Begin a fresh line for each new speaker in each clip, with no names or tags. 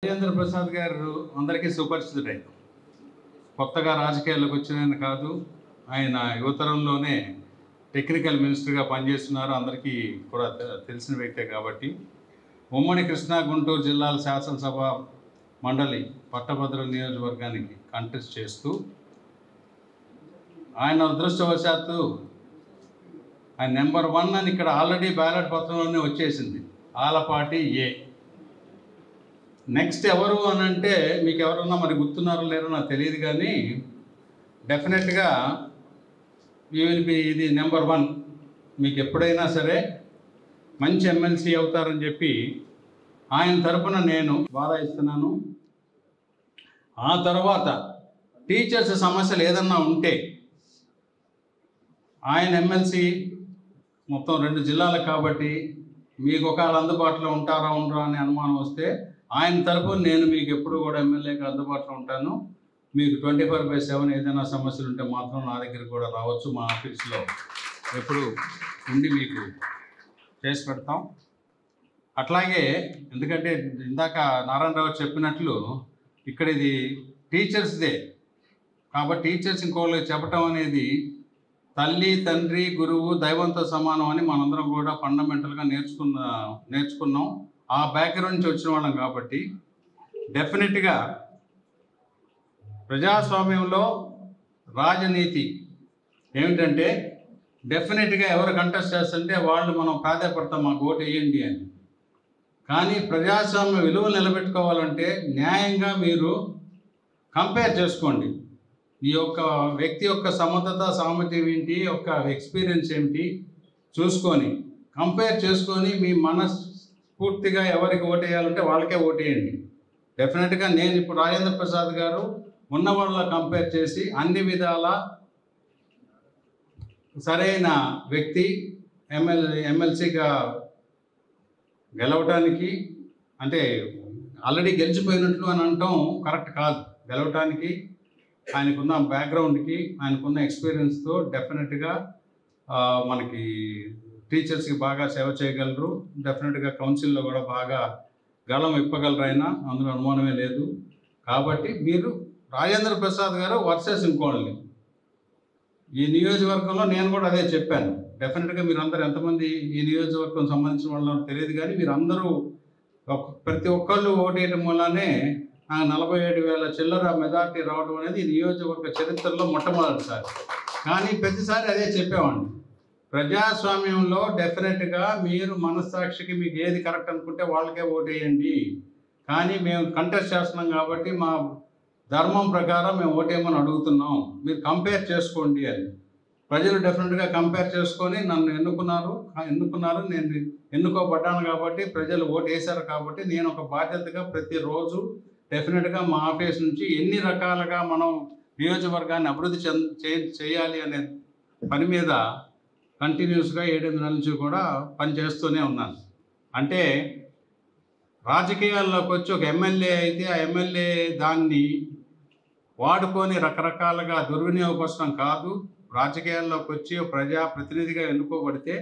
రాజేంద్ర ప్రసాద్ గారు అందరికీ సుపరిచితుడే. కొత్తగా రాజకీయాల్లోకి వచ్చిన కాదు, ఆయన యువతరంలోనే టెక్నికల్ మినిస్టర్గా పనిచేస్తున్నారు. అందరికీ కూడా తెలిసిన వ్యక్తే. కాబట్టి ఉమ్మడి కృష్ణా గుంటూరు జిల్లాల శాసనసభ మండలి పట్టభద్రుల నియోజకవర్గానికి కంటెస్ట్ చేస్తూ ఆయన అదృష్టవశాత్తు ఆయన నెంబర్ 1 అని ఇక్కడ ఆల్రెడీ బ్యాలెట్ పత్రంలోనే వచ్చేసింది. ఆలపాటి ఏ. నెక్స్ట్ ఎవరు అని అంటే మీకు ఎవరన్నా మరి గుర్తున్నారో లేరో నాకు తెలియదు, కానీ డెఫినెట్గా ఇది నెంబర్ 1. మీకు ఎప్పుడైనా సరే మంచి ఎమ్మెల్సీ అవుతారని చెప్పి ఆయన తరపున నేను వాదా ఇస్తున్నాను. ఆ తర్వాత టీచర్స్ సమస్యలు ఏదన్నా ఉంటే ఆయన ఎమ్మెల్సీ మొత్తం 2 జిల్లాలు కాబట్టి మీకు ఒకవేళ అందుబాటులో ఉంటారా ఉండరా అని అనుమానం వస్తే ఆయన తరపున నేను మీకు ఎప్పుడు కూడా ఎమ్మెల్యేకి అందుబాటులో ఉంటాను. మీకు 24/7 ఏదైనా సమస్యలు ఉంటే మాత్రం నా దగ్గరికి కూడా రావచ్చు. మా ఆఫీస్లో ఎప్పుడు ఉండి మీకు చేసి పెడతాం. అట్లాగే ఎందుకంటే ఇందాక నారాయణరావు చెప్పినట్లు ఇక్కడ ఇది టీచర్స్దే కాబట్టి టీచర్స్ ఇంకోళ్ళకి చెప్పటం అనేది తల్లి, తండ్రి, గురువు, దైవంతో సమానం అని మనందరం కూడా ఫండమెంటల్గా నేర్చుకున్నాం. ఆ బ్యాక్గ్రౌండ్ నుంచి వచ్చిన వాళ్ళం కాబట్టి డెఫినెట్గా ప్రజాస్వామ్యంలో రాజనీతి ఏమిటంటే డెఫినెట్గా ఎవరు కంటెస్ట్ చేస్తుంటే వాళ్ళు మనం ప్రాధాన్యపడతాం, మాకు ఓటు వేయండి అని. కానీ ప్రజాస్వామ్య విలువలు నిలబెట్టుకోవాలంటే న్యాయంగా మీరు కంపేర్ చేసుకోండి. ఈ యొక్క వ్యక్తి యొక్క సమర్థత, సామర్థ్యం ఏంటి, యొక్క ఎక్స్పీరియన్స్ ఏమిటి చూసుకొని కంపేర్ చేసుకొని మీ మనస్ఫూర్తిగా ఎవరికి ఓటేయాలంటే వాళ్ళకే ఓటేయండి. డెఫినెట్గా నేను ఇప్పుడు రాజేంద్ర ప్రసాద్ గారు ఉన్న వాళ్ళ కంపేర్ చేసి అన్ని విధాల సరైన వ్యక్తి ఎమ్మెల్సీగా గెలవటానికి, అంటే ఆల్రెడీ గెలిచిపోయినట్లు అని అనటం కరెక్ట్ కాదు. గెలవటానికి ఆయనకున్న బ్యాక్గ్రౌండ్కి, ఆయనకున్న ఎక్స్పీరియన్స్తో డెఫినెట్గా మనకి టీచర్స్కి బాగా సేవ చేయగలరు. డెఫినెట్గా కౌన్సిల్లో కూడా బాగా గళం ఇప్పగలరు ఆయన, అందులో అనుమానమే లేదు. కాబట్టి మీరు రాజేంద్ర ప్రసాద్ గారు వర్సెస్ ఇంకోళ్ళని ఈ నియోజకవర్గంలో నేను కూడా అదే చెప్పాను. డెఫినెట్గా మీరు అందరూ ఎంతమంది ఈ నియోజకవర్గం సంబంధించిన వాళ్ళు తెలియదు, కానీ మీరు అందరూ ప్రతి ఒక్కళ్ళు ఓటేయడం వల్లనే 47,000 చిల్లర మెజార్టీ రావడం అనేది ఈ నియోజకవర్గ చరిత్రలో మొట్టమొదటిసారి. కానీ ప్రతిసారి అదే చెప్పేవాడిని, ప్రజాస్వామ్యంలో డెఫినెట్గా మీరు మనస్సాక్షికి మీకు ఏది కరెక్ట్ అనుకుంటే వాళ్ళకే ఓటేయండి. కానీ మేము కంటెస్ట్ చేస్తున్నాం కాబట్టి మా ధర్మం ప్రకారం మేము ఓటేయమని అడుగుతున్నాం, మీరు కంపేర్ చేసుకోండి అని. ప్రజలు డెఫినెట్గా కంపేర్ చేసుకొని నన్ను ఎన్నుకున్నారు. నేను ఎన్నుకోబడ్డాను కాబట్టి ప్రజలు ఓటు వేశారు. కాబట్టి నేను ఒక బాధ్యతగా ప్రతిరోజు డెఫినెట్గా మా ఆఫీస్ నుంచి ఎన్ని రకాలుగా మనం నియోజకవర్గాన్ని అభివృద్ధి చేయాలి అనే పని మీద కంటిన్యూస్గా 7-8 నెలల నుంచి కూడా పనిచేస్తూనే ఉన్నాను. అంటే రాజకీయాల్లోకి వచ్చి ఒక ఎమ్మెల్యే అయితే ఆ ఎమ్మెల్యే దాన్ని వాడుకొని రకరకాలుగా దుర్వినియోగపరచడం కాదు. రాజకీయాల్లోకి వచ్చి ప్రజాప్రతినిధిగా ఎన్నుకోబడితే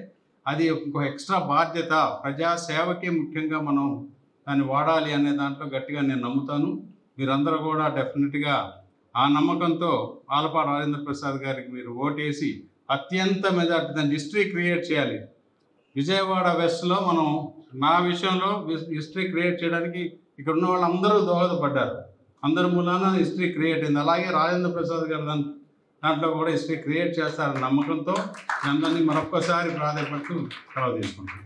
అది ఇంకో ఎక్స్ట్రా బాధ్యత. ప్రజాసేవకి ముఖ్యంగా మనం దాన్ని వాడాలి అనే దాంట్లో గట్టిగా నేను నమ్ముతాను. మీరందరూ కూడా డెఫినెట్గా ఆ నమ్మకంతో ఆలపాటి రాజేంద్ర ప్రసాద్ గారికి మీరు ఓటేసి అత్యంత మెజార్టీ దాన్ని హిస్టరీ క్రియేట్ చేయాలి. విజయవాడ వెస్ట్లో మనం నా విషయంలో హిస్టరీ క్రియేట్ చేయడానికి ఇక్కడ ఉన్న వాళ్ళందరూ దోహదపడ్డారు. అందరి మూలాన హిస్టరీ క్రియేట్ అయింది. అలాగే రాజేంద్ర ప్రసాద్ గారు దాంట్లో కూడా హిస్టరీ క్రియేట్ చేస్తారన్న నమ్మకంతో అందరినీ మరొక్కసారి ప్రాధాన్యపడుతూ సెలవు తీసుకుంటాను.